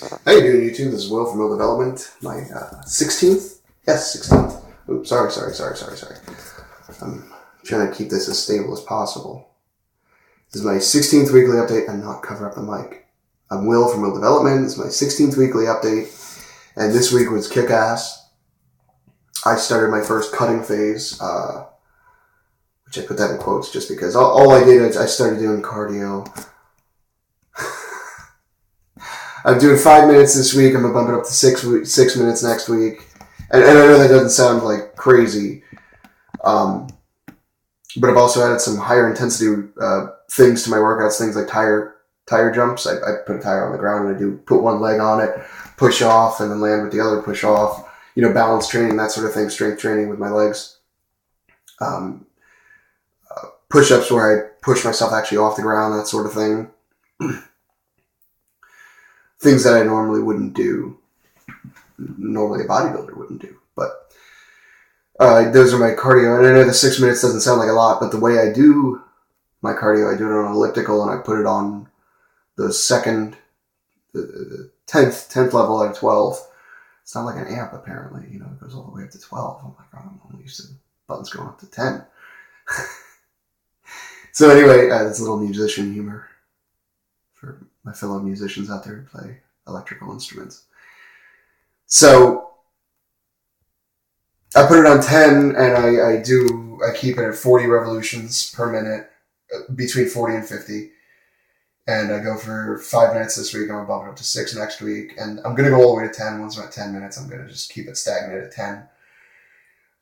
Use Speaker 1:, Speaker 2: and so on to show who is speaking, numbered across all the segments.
Speaker 1: How you doing, YouTube? This is Will from Will Development. My 16th? Yes, 16th. Oops, sorry. I'm trying to keep this as stable as possible. This is my 16th weekly update and not cover up the mic. I'm Will from Will Development. This is my 16th weekly update, and this week was kick-ass. I started my first cutting phase, which I put that in quotes just because all I did is I started doing cardio. I'm doing 5 minutes this week. I'm going to bump it up to 6 minutes next week. And I know that doesn't sound like crazy. But I've also added some higher intensity things to my workouts, things like tire jumps. I put a tire on the ground and I do put one leg on it, push off, and then land with the other, push off. Balance training, that sort of thing, strength training with my legs. Push-ups where I push myself actually off the ground, that sort of thing. Things that I normally wouldn't do. Normally a bodybuilder wouldn't do. But those are my cardio. And I know the 6 minutes doesn't sound like a lot, but the way I do my cardio, I do it on an elliptical and I put it on the second, the 10th level out of 12. It's not like an amp, apparently. It goes all the way up to 12. I'm like, oh, I'm only used to buttons going up to 10. So anyway, that's a little musician humor for my fellow musicians out there who play electrical instruments. So I put it on 10 and I keep it at 40 revolutions per minute, between 40 and 50. And I go for 5 minutes this week. I'm going to bump it up to 6 next week. And I'm going to go all the way to 10. Once I'm at 10 minutes, I'm going to just keep it stagnant at 10.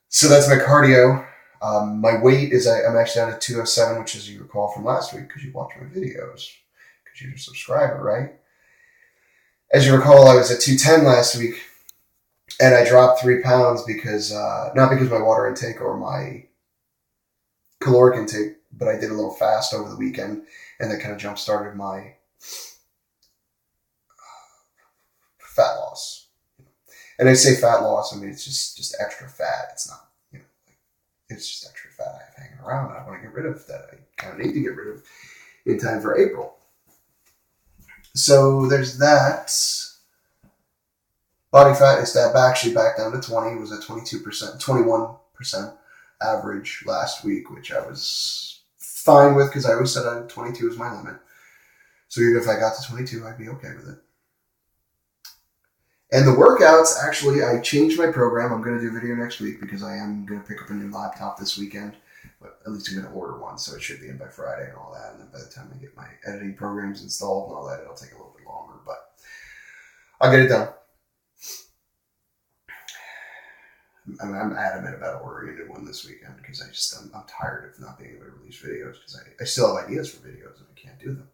Speaker 1: So that's my cardio. My weight is, I'm actually down to 207, which is, you recall from last week because you watched my videos, because you're a subscriber, right? As you recall, I was at 210 last week, and I dropped 3 pounds because, not because of my water intake or my caloric intake, but I did a little fast over the weekend, and that kind of jump-started my fat loss. And I say fat loss, I mean, it's just extra fat. It's not, it's just extra fat I have hanging around. I want to get rid of that. I kind of need to get rid of in time for April. So there's that. Body fat is actually back down to 20. It was at 22%, 21% average last week, which I was fine with because I always said 22 is my limit. So even if I got to 22, I'd be okay with it. And the workouts, actually, I changed my program. I'm going to do a video next week because I am going to pick up a new laptop this weekend. But at least I'm going to order one, so it should be in by Friday and all that. And then by the time I get my editing programs installed and all that, it'll take a little bit longer. But I'll get it done. I'm adamant about ordering a new one this weekend because I'm tired of not being able to release videos because I still have ideas for videos and I can't do them.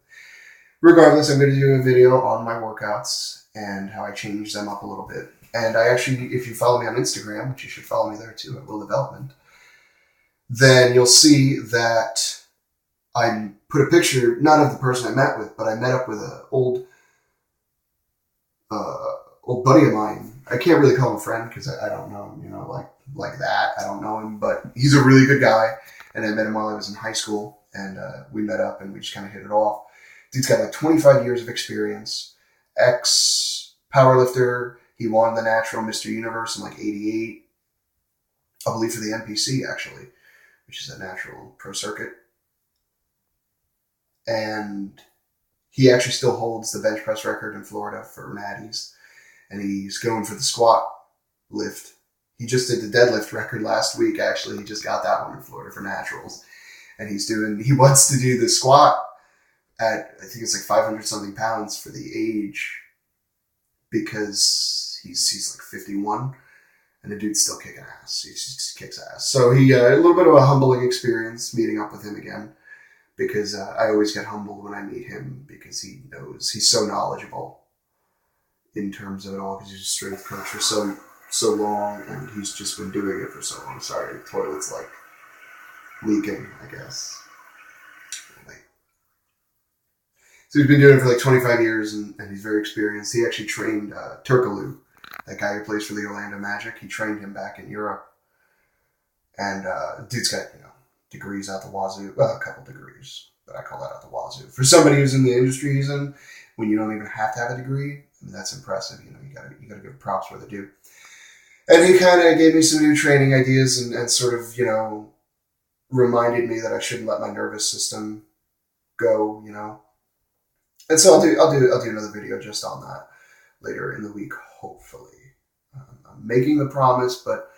Speaker 1: Regardless, I'm going to do a video on my workouts and how I change them up a little bit. And I actually, if you follow me on Instagram, which you should follow me there too, at Will Development, then you'll see that I put a picture, not of the person I met with, but I met up with an old buddy of mine. I can't really call him a friend because I don't know him, like that. I don't know him, but he's a really good guy. And I met him while I was in high school, and we met up and we just kind of hit it off. Dude's got like 25 years of experience, ex-powerlifter. He won the Natural Mr. Universe in like 88, I believe for the NPC actually, which is a natural pro circuit. And he actually still holds the bench press record in Florida for Natties. And he's going for the squat lift. He just did the deadlift record last week, actually. He just got that one in Florida for naturals. And he wants to do the squat at, I think it's like 500 something pounds for the age because he's like 51 and the dude's still kicking ass. He just kicks ass. So he, a little bit of a humbling experience meeting up with him again because I always get humbled when I meet him because he knows, he's so knowledgeable in terms of it all because he's a strength coach for so long and he's just been doing it for so long. Sorry, the toilet's like leaking, I guess. So he's been doing it for like 25 years and he's very experienced. He actually trained Turkaloo, that guy who plays for the Orlando Magic. He trained him back in Europe. And dude's got, degrees out the wazoo. Well, a couple degrees, but I call that out the wazoo. For somebody who's in the industry he's in, when you don't even have to have a degree, I mean, that's impressive. You know, you gotta give props where they're due. And he kind of gave me some new training ideas and sort of, you know, reminded me that I shouldn't let my nervous system go, you know. And so I'll do another video just on that later in the week, hopefully. I'm making the promise, but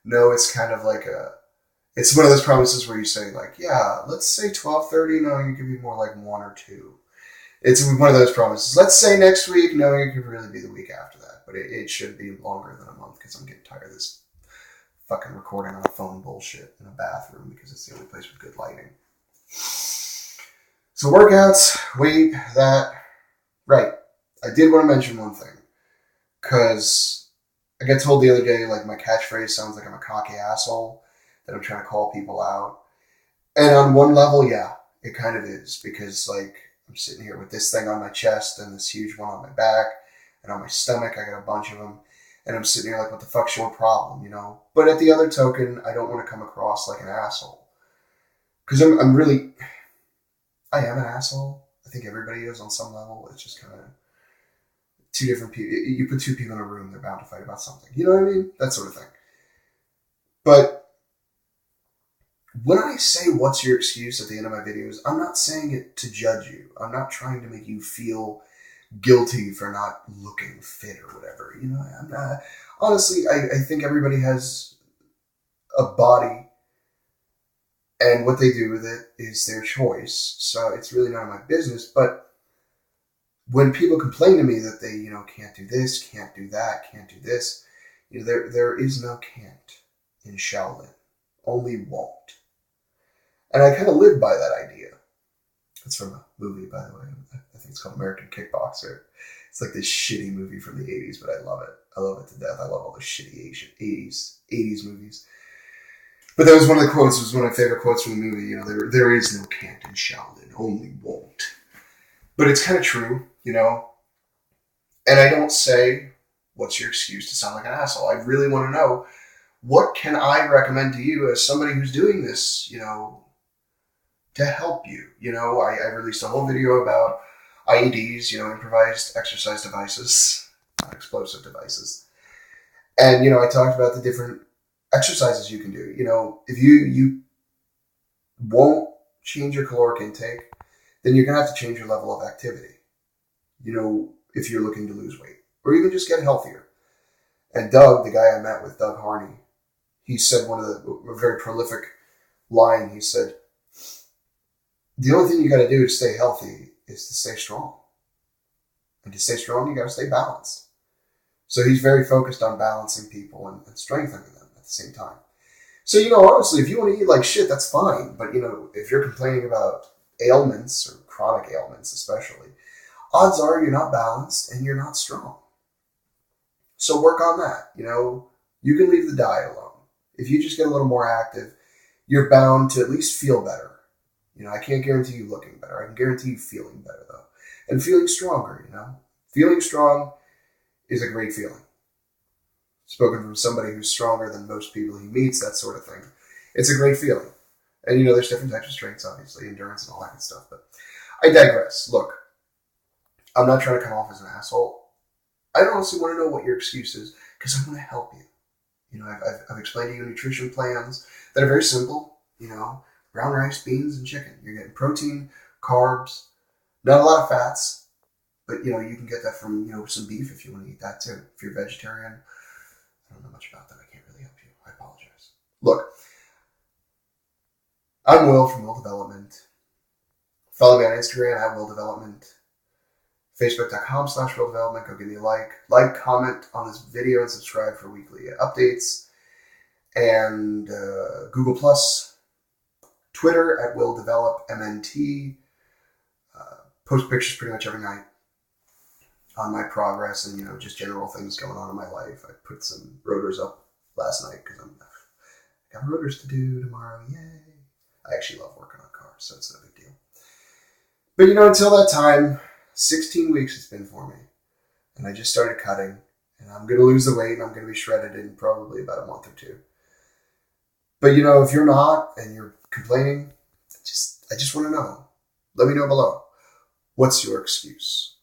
Speaker 1: no, it's kind of like it's one of those promises where you say like, yeah, let's say 12:30. No, you could be more like 1 or 2. It's one of those promises. Let's say next week. No, it could really be the week after that, but it should be longer than a month because I'm getting tired of this fucking recording on a phone bullshit in a bathroom because it's the only place with good lighting. So workouts, weight, that. Right. I did want to mention one thing because I got told the other day like my catchphrase sounds like I'm a cocky asshole, that I'm trying to call people out. And on one level, yeah, it kind of is because like I'm sitting here with this thing on my chest and this huge one on my back and on my stomach. I got a bunch of them. And I'm sitting here like, what the fuck's your problem, you know? But at the other token, I don't want to come across like an asshole. Because I'm really, I am an asshole. I think everybody is on some level. It's just kind of two different people. You put two people in a room, they're bound to fight about something. You know what I mean? That sort of thing. But when I say what's your excuse at the end of my videos, I'm not saying it to judge you. I'm not trying to make you feel guilty for not looking fit or whatever. You know, I'm not, honestly, I think everybody has a body and what they do with it is their choice. So it's really none of my business. But when people complain to me that they, you know, can't do this, can't do that, can't do this, you know, there is no can't in Shaolin. Only won't. And I kind of live by that idea. It's from a movie, by the way. I think it's called American Kickboxer. It's like this shitty movie from the 80s, but I love it. I love it to death. I love all the shitty 80s movies. But that was one of the quotes. It was one of my favorite quotes from the movie. You know, there is no can't in Shaolin, only won't. But it's kind of true, you know. And I don't say, what's your excuse to sound like an asshole? I really want to know, what can I recommend to you as somebody who's doing this, you know, to help you? You know, I released a whole video about IEDs, you know, improvised exercise devices, not explosive devices. And, you know, I talked about the different exercises you can do. You know, if you won't change your caloric intake, then you're going to have to change your level of activity. You know, if you're looking to lose weight or even just get healthier. And Doug, the guy I met with, Doug Harney, he said a very prolific line. He said, the only thing you got to do to stay healthy is to stay strong. And to stay strong, you got to stay balanced. So he's very focused on balancing people and strengthening them at the same time. So, you know, honestly, if you want to eat like shit, that's fine. But, you know, if you're complaining about ailments or chronic ailments especially, odds are you're not balanced and you're not strong. So work on that. You know, you can leave the diet alone. If you just get a little more active, you're bound to at least feel better. You know, I can't guarantee you looking better. I can guarantee you feeling better, though. And feeling stronger, you know. Feeling strong is a great feeling. Spoken from somebody who's stronger than most people he meets, that sort of thing. It's a great feeling. And, you know, there's different types of strengths, obviously, endurance and all that good stuff. But I digress. Look, I'm not trying to come off as an asshole. I honestly want to know what your excuse is because I want to help you. You know, I've explained to you nutrition plans that are very simple, you know. Brown rice, beans, and chicken. You're getting protein, carbs, not a lot of fats, but, you know, you can get that from, you know, some beef if you want to eat that too. If you're vegetarian, I don't know much about that. I can't really help you. I apologize. Look, I'm Will from Will Development. Follow me on Instagram at Will Development. Facebook.com/Will Development. Go give me a like. Like, comment on this video, and subscribe for weekly updates. And Google Plus. Twitter at Will Develop MNT. Post pictures pretty much every night on my progress and, you know, just general things going on in my life. I put some rotors up last night because I got rotors to do tomorrow. Yay. I actually love working on cars, so it's no big deal. But, you know, until that time, 16 weeks it's been for me. And I just started cutting. And I'm going to lose the weight and I'm going to be shredded in probably about a month or two. But, you know, if you're not and you're complaining, I just want to know. Let me know below. What's your excuse?